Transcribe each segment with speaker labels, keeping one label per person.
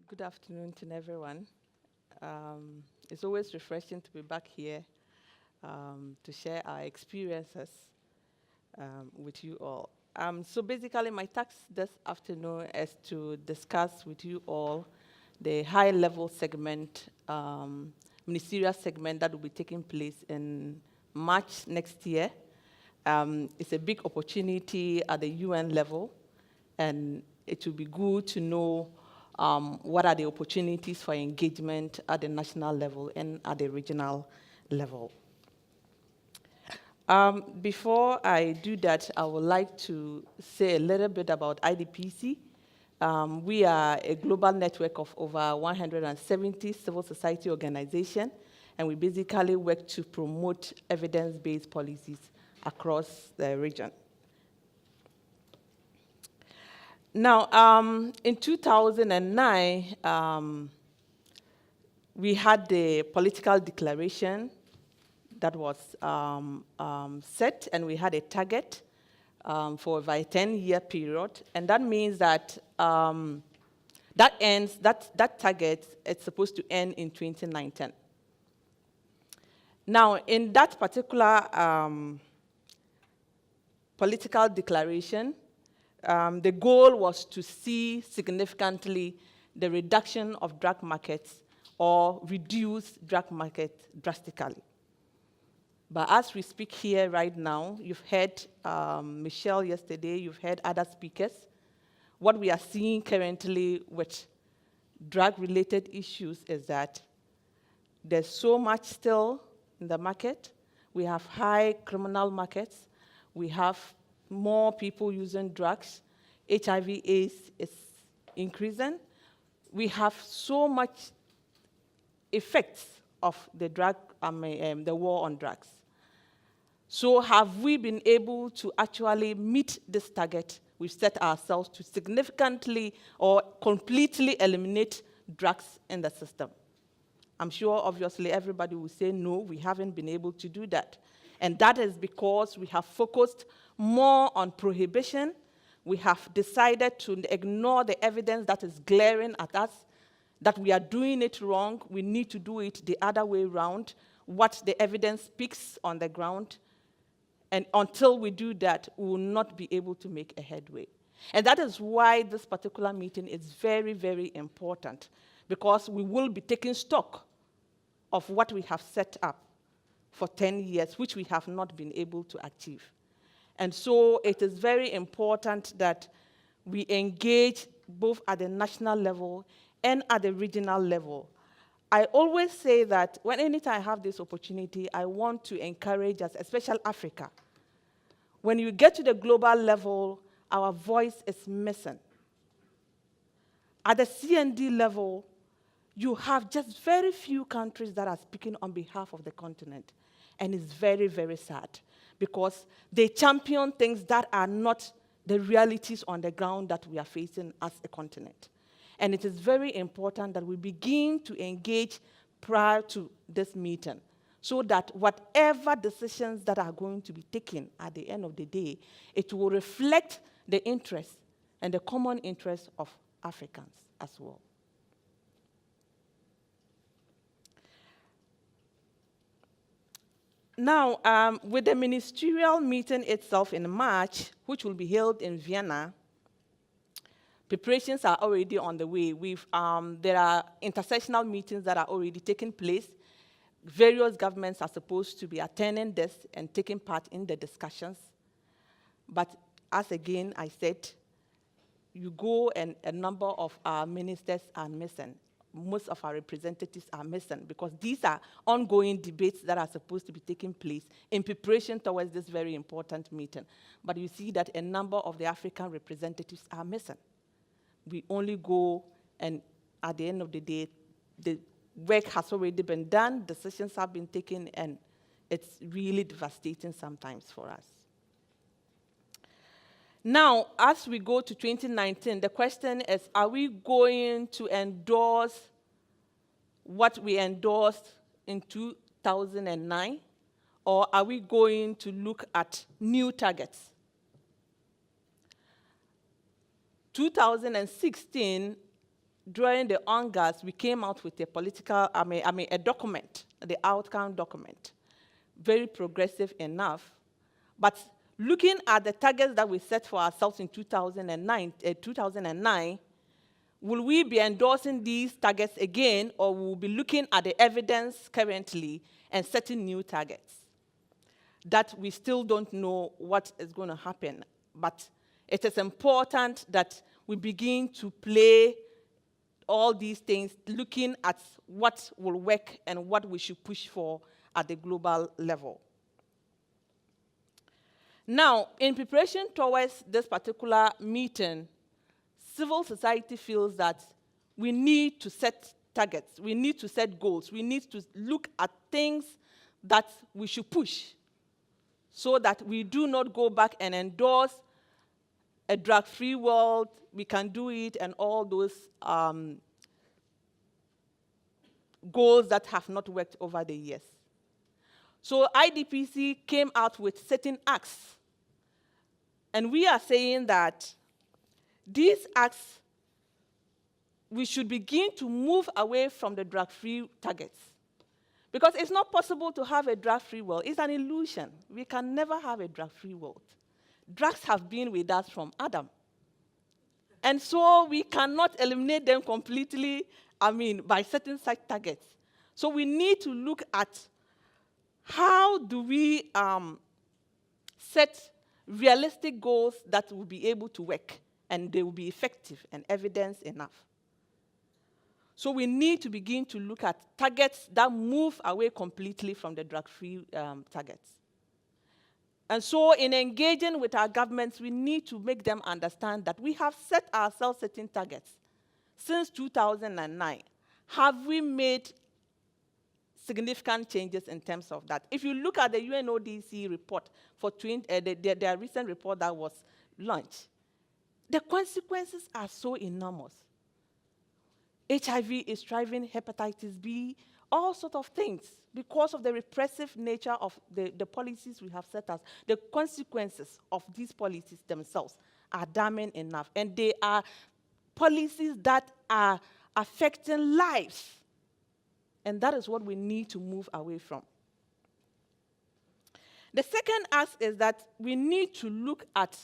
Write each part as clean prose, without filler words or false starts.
Speaker 1: Good afternoon to everyone. It's always refreshing to be back here to share our experiences with you all. So basically, my task this afternoon is to discuss with you all the high-level segment, ministerial segment that will be taking place in March next year. It's a big opportunity at the UN level, and it will be good to know what are the opportunities for engagement at the national level and at the regional level. Before I do that, I would like to say a little bit about IDPC. We are a global network of over 170 civil society organizations, and we basically work to promote evidence-based policies across the region. Now, in 2009, we had the political declaration that was set, and we had a target for a 10-year period, and that means that that target is supposed to end in 2019. Now, in that particular political declaration, the goal was to see significantly the reduction of drug markets or reduce drug markets drastically. But as we speak here right now, you've heard Michelle yesterday, you've heard other speakers. What we are seeing currently with drug-related issues is that there's so much still in the market. We have high criminal markets. We have more people using drugs. HIV/AIDS is increasing. We have so much effects of the the war on drugs. So have we been able to actually meet this target we've set ourselves to significantly or completely eliminate drugs in the system? I'm sure, obviously, everybody will say, no, we haven't been able to do that. And that is because we have focused more on prohibition. We have decided to ignore the evidence that is glaring at us, that we are doing it wrong. We need to do it the other way around, what the evidence speaks on the ground. And until we do that, we will not be able to make a headway. And that is why this particular meeting is very, very important, because we will be taking stock of what we have set up for 10 years, which we have not been able to achieve. And so it is very important that we engage both at the national level and at the regional level. I always say that anytime I have this opportunity, I want to encourage us, especially Africa. When you get to the global level, our voice is missing. At the CND level, you have just very few countries that are speaking on behalf of the continent. And it's very, very sad, because they champion things that are not the realities on the ground that we are facing as a continent. And it is very important that we begin to engage prior to this meeting, so that whatever decisions that are going to be taken at the end of the day, it will reflect the interests and the common interests of Africans as well. Now, with the ministerial meeting itself in March, which will be held in Vienna, preparations are already on the way. There are intersessional meetings that are already taking place. Various governments are supposed to be attending this and taking part in the discussions. But as again I said, you go and a number of our ministers are missing. Most of our representatives are missing, because these are ongoing debates that are supposed to be taking place in preparation towards this very important meeting. But you see that a number of the African representatives are missing. We only go, and at the end of the day, the work has already been done, decisions have been taken, and it's really devastating sometimes for us. Now, as we go to 2019, the question is, are we going to endorse what we endorsed in 2009, or are we going to look at new targets? 2016, during the ongas, we came out with a political, a document, the outcome document, very progressive enough. But looking at the targets that we set for ourselves in 2009, will we be endorsing these targets again, or will we be looking at the evidence currently and setting new targets? That we still don't know what is going to happen. But it is important that we begin to play all these things, looking at what will work and what we should push for at the global level. Now, in preparation towards this particular meeting, civil society feels that we need to set targets, we need to set goals, we need to look at things that we should push so that we do not go back and endorse a drug-free world, we can do it, and all those goals that have not worked over the years. So IDPC came out with certain acts. And we are saying that these acts, we should begin to move away from the drug-free targets. Because it's not possible to have a drug-free world. It's an illusion. We can never have a drug-free world. Drugs have been with us from Adam. And so we cannot eliminate them completely, by setting such targets. So we need to look at how do we set realistic goals that will be able to work, and they will be effective and evidence enough. So we need to begin to look at targets that move away completely from the drug-free targets. And so in engaging with our governments, we need to make them understand that we have set ourselves certain targets. Since 2009, have we made significant changes in terms of that? If you look at the UNODC report for their recent report that was launched, the consequences are so enormous. HIV is driving hepatitis B, all sorts of things, because of the repressive nature of the policies we have set us. The consequences of these policies themselves are damning enough, and they are policies that are affecting lives. And that is what we need to move away from. The second ask is that we need to look at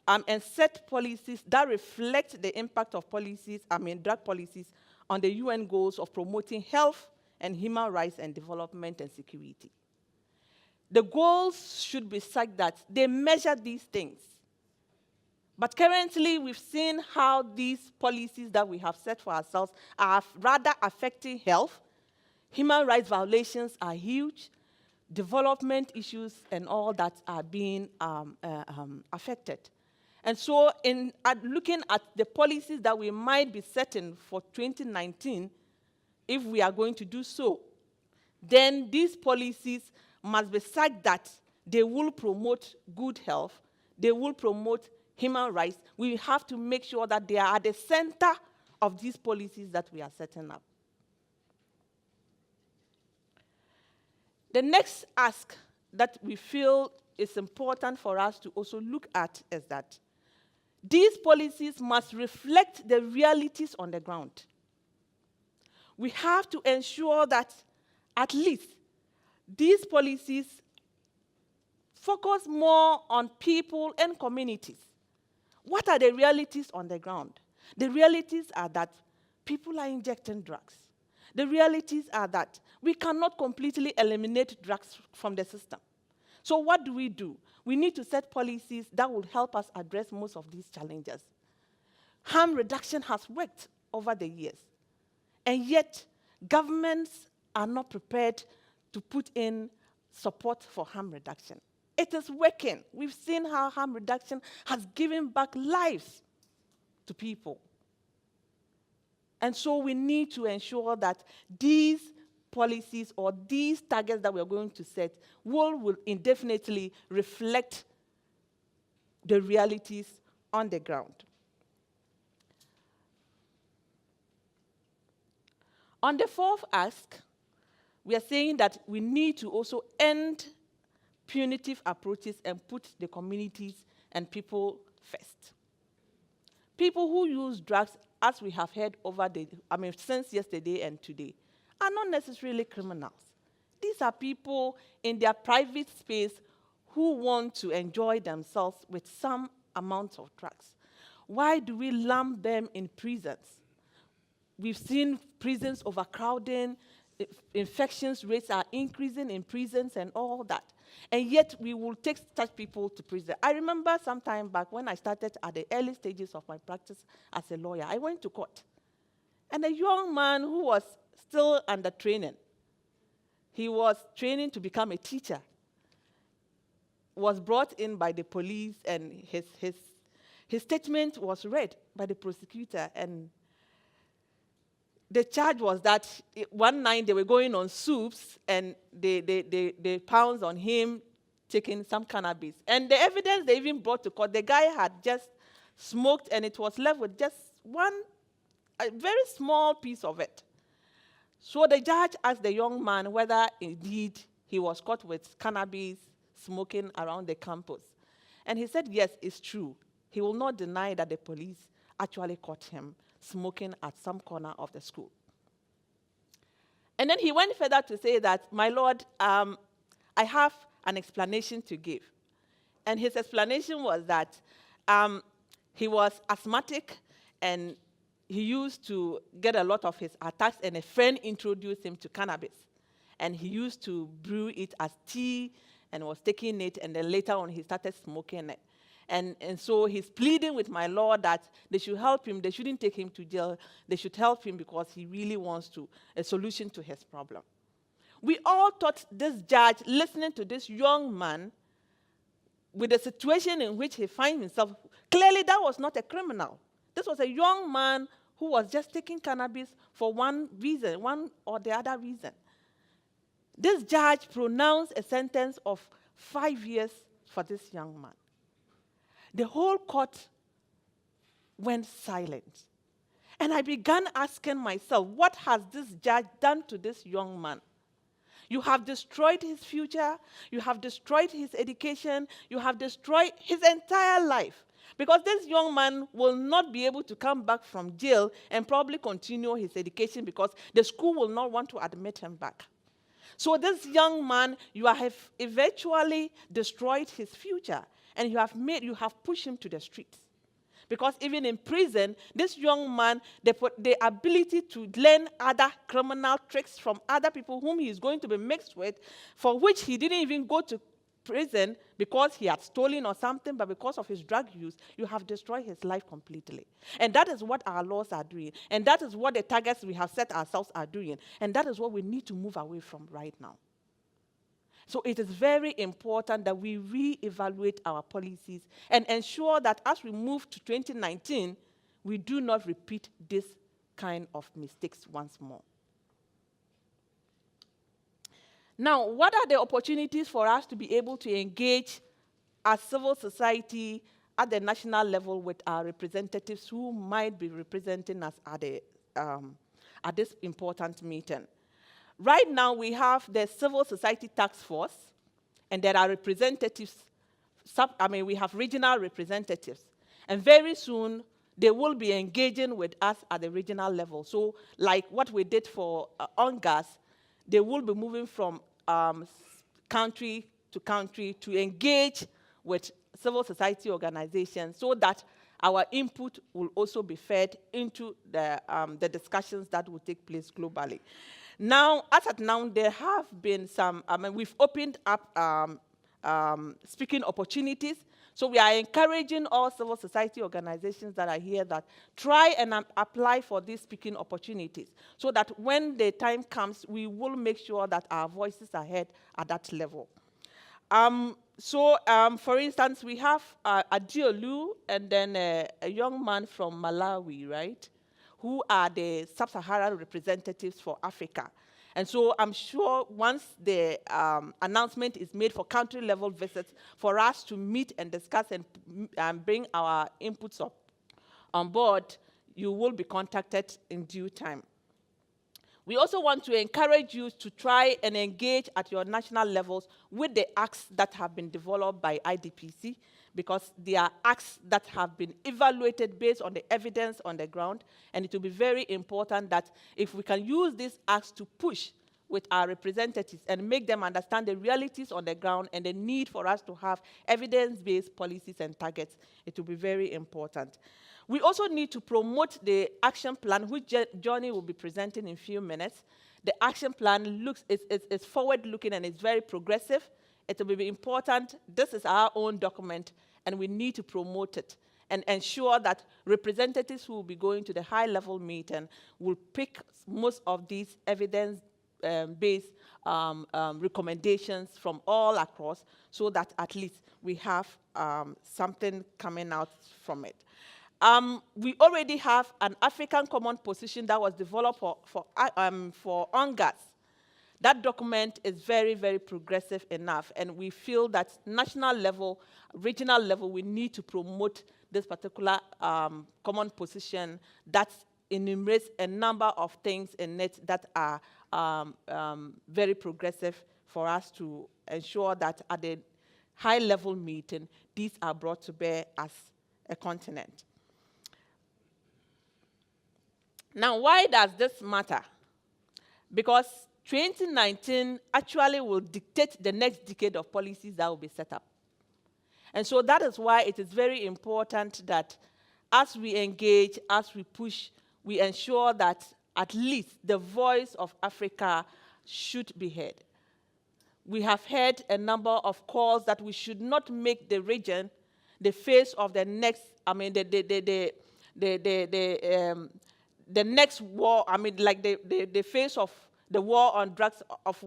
Speaker 1: and set policies that reflect the impact of policies, drug policies, on the UN goals of promoting health and human rights and development and security. The goals should be such that they measure these things. But currently, we've seen how these policies that we have set for ourselves are rather affecting health. Human rights violations are huge. Development issues and all that are being affected. And so looking at the policies that we might be setting for 2019, if we are going to do so, then these policies must be such that they will promote good health, they will promote human rights. We have to make sure that they are at the center of these policies that we are setting up. The next ask that we feel is important for us to also look at is that these policies must reflect the realities on the ground. We have to ensure that at least these policies focus more on people and communities. What are the realities on the ground? The realities are that people are injecting drugs. The realities are that we cannot completely eliminate drugs from the system. So what do? We need to set policies that will help us address most of these challenges. Harm reduction has worked over the years, and yet governments are not prepared to put in support for harm reduction. It is working. We've seen how harm reduction has given back lives to people. And so we need to ensure that these policies or these targets that we're going to set will indefinitely reflect the realities on the ground. On the fourth ask, we are saying that we need to also end punitive approaches and put the communities and people first. People who use drugs, as we have heard since yesterday and today, are not necessarily criminals. These are people in their private space who want to enjoy themselves with some amount of drugs. Why do we lump them in prisons? We've seen prisons overcrowding, infections rates are increasing in prisons and all that. And yet we will take such people to prison. I remember some time back when I started at the early stages of my practice as a lawyer, I went to court. And a young man who was still under training, he was training to become a teacher, was brought in by the police, and his statement was read by the prosecutor. And the charge was that one night they were going on soups, and they pounced on him taking some cannabis. And the evidence they even brought to court, the guy had just smoked, and it was left with just a very small piece of it. So the judge asked the young man whether indeed he was caught with cannabis smoking around the campus. And he said, yes, it's true. He will not deny that the police actually caught him smoking at some corner of the school. And then he went further to say that, my lord, I have an explanation to give. And his explanation was that he was asthmatic, and he used to get a lot of his attacks, and a friend introduced him to cannabis. And he used to brew it as tea and was taking it, and then later on he started smoking it. And so he's pleading with my lord that they should help him. They shouldn't take him to jail. They should help him because he really wants a solution to his problem. We all thought this judge, listening to this young man, with the situation in which he finds himself, clearly that was not a criminal. This was a young man who was just taking cannabis for one reason, one or the other reason. This judge pronounced a sentence of 5 years for this young man. The whole court went silent. And I began asking myself, what has this judge done to this young man? You have destroyed his future. You have destroyed his education. You have destroyed his entire life. Because this young man will not be able to come back from jail and probably continue his education because the school will not want to admit him back. So this young man, you have eventually destroyed his future. And you have pushed him to the streets. Because even in prison, this young man, the ability to learn other criminal tricks from other people whom he is going to be mixed with, for which he didn't even go to prison because he had stolen or something, but because of his drug use, you have destroyed his life completely. And that is what our laws are doing. And that is what the targets we have set ourselves are doing. And that is what we need to move away from right now. So it is very important that we reevaluate our policies and ensure that as we move to 2019, we do not repeat this kind of mistakes once more. Now, what are the opportunities for us to be able to engage as civil society at the national level with our representatives who might be representing us at this important meeting? Right now, we have the Civil Society Task Force, and there are representatives. We have regional representatives. And very soon, they will be engaging with us at the regional level. So, like what we did for ONGAS, they will be moving from country to country to engage with civil society organizations so that our input will also be fed into the discussions that will take place globally. Now, as at now, there have been some, we've opened up speaking opportunities. So we are encouraging all civil society organizations that are here that try and apply for these speaking opportunities so that when the time comes, we will make sure that our voices are heard at that level. For instance, we have Adiolu and then a young man from Malawi, right, who are the sub-Saharan representatives for Africa. And so I'm sure once the announcement is made for country-level visits, for us to meet and discuss and bring our inputs up on board, you will be contacted in due time. We also want to encourage you to try and engage at your national levels with the acts that have been developed by IDPC, because they are acts that have been evaluated based on the evidence on the ground, and it will be very important that if we can use these acts to push with our representatives and make them understand the realities on the ground and the need for us to have evidence-based policies and targets, it will be very important. We also need to promote the action plan, which Johnny will be presenting in a few minutes. The action plan is forward-looking and it's very progressive. It will be important. This is our own document, and we need to promote it and ensure that representatives who will be going to the high-level meeting will pick most of these evidence-based recommendations from all across, so that at least we have something coming out from it. We already have an African common position that was developed for UNGAS. That document is very, very progressive enough, and we feel that national level, regional level, we need to promote this particular common position that enumerates a number of things in it that are very progressive for us to ensure that at the high-level meeting, these are brought to bear as a continent. Now, why does this matter? Because 2019 actually will dictate the next decade of policies that will be set up. And so that is why it is very important that as we engage, as we push, we ensure that at least the voice of Africa should be heard. We have heard a number of calls that we should not make the region the face of the next, the next war, like the face of the war on drugs,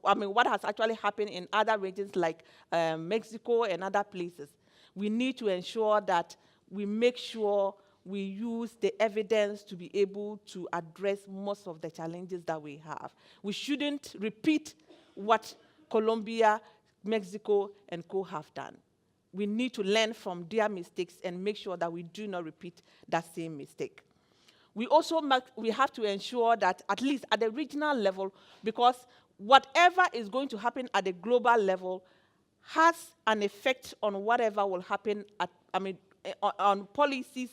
Speaker 1: what has actually happened in other regions like Mexico and other places. We need to ensure that we make sure we use the evidence to be able to address most of the challenges that we have. We shouldn't repeat what Colombia, Mexico, and co have done. We need to learn from their mistakes and make sure that we do not repeat that same mistake. We also have to ensure that at least at the regional level, because whatever is going to happen at the global level has an effect on whatever will happen at, on policies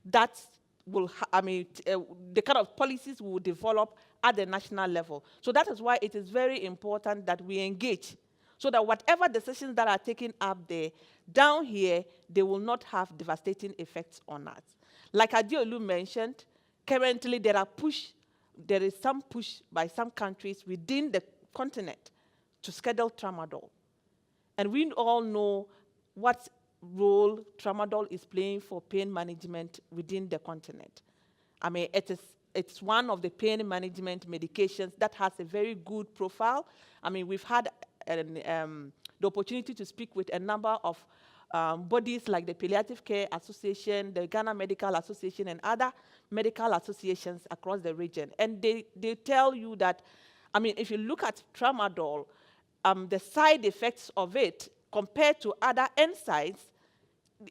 Speaker 1: that will, the kind of policies we will develop at the national level. So that is why it is very important that we engage, so that whatever decisions that are taken up there, down here, they will not have devastating effects on us. Like Adeolu mentioned, currently there is some push by some countries within the continent to schedule tramadol. And we all know what role tramadol is playing for pain management within the continent. It's one of the pain management medications that has a very good profile. We've had the opportunity to speak with a number of bodies like the Palliative Care Association, the Ghana Medical Association, and other medical associations across the region. And they tell you that, if you look at tramadol, the side effects of it compared to other NSAIDs,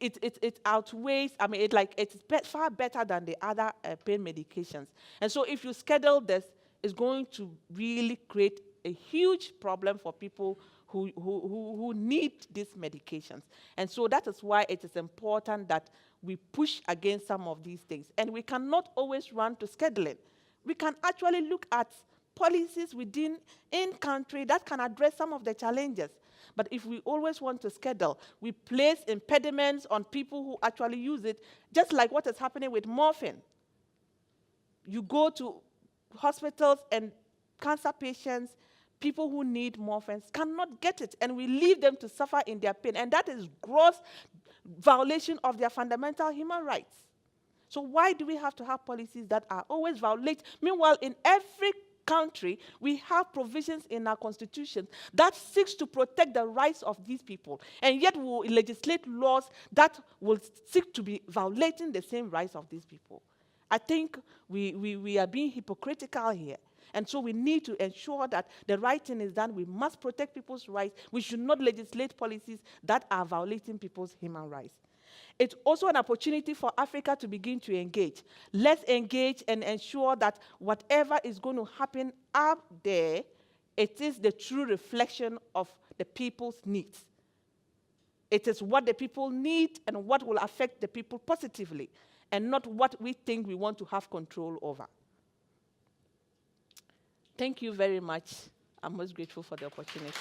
Speaker 1: it outweighs, it's far better than the other pain medications. And so if you schedule this, it's going to really create a huge problem for people who need these medications. And so that is why it is important that we push against some of these things. And we cannot always run to scheduling. We can actually look at policies in country that can address some of the challenges. But if we always want to schedule, we place impediments on people who actually use it, just like what is happening with morphine. You go to hospitals and cancer patients, people who need morphine cannot get it, and we leave them to suffer in their pain. And that is gross violation of their fundamental human rights. So why do we have to have policies that are always violated? Meanwhile, in every country, we have provisions in our constitution that seeks to protect the rights of these people, and yet we will legislate laws that will seek to be violating the same rights of these people. I think we are being hypocritical here. And so we need to ensure that the right thing is done. We must protect people's rights. We should not legislate policies that are violating people's human rights. It's also an opportunity for Africa to begin to engage. Let's engage and ensure that whatever is going to happen up there, it is the true reflection of the people's needs. It is what the people need and what will affect the people positively, and not what we think we want to have control over. Thank you very much. I'm most grateful for the opportunity.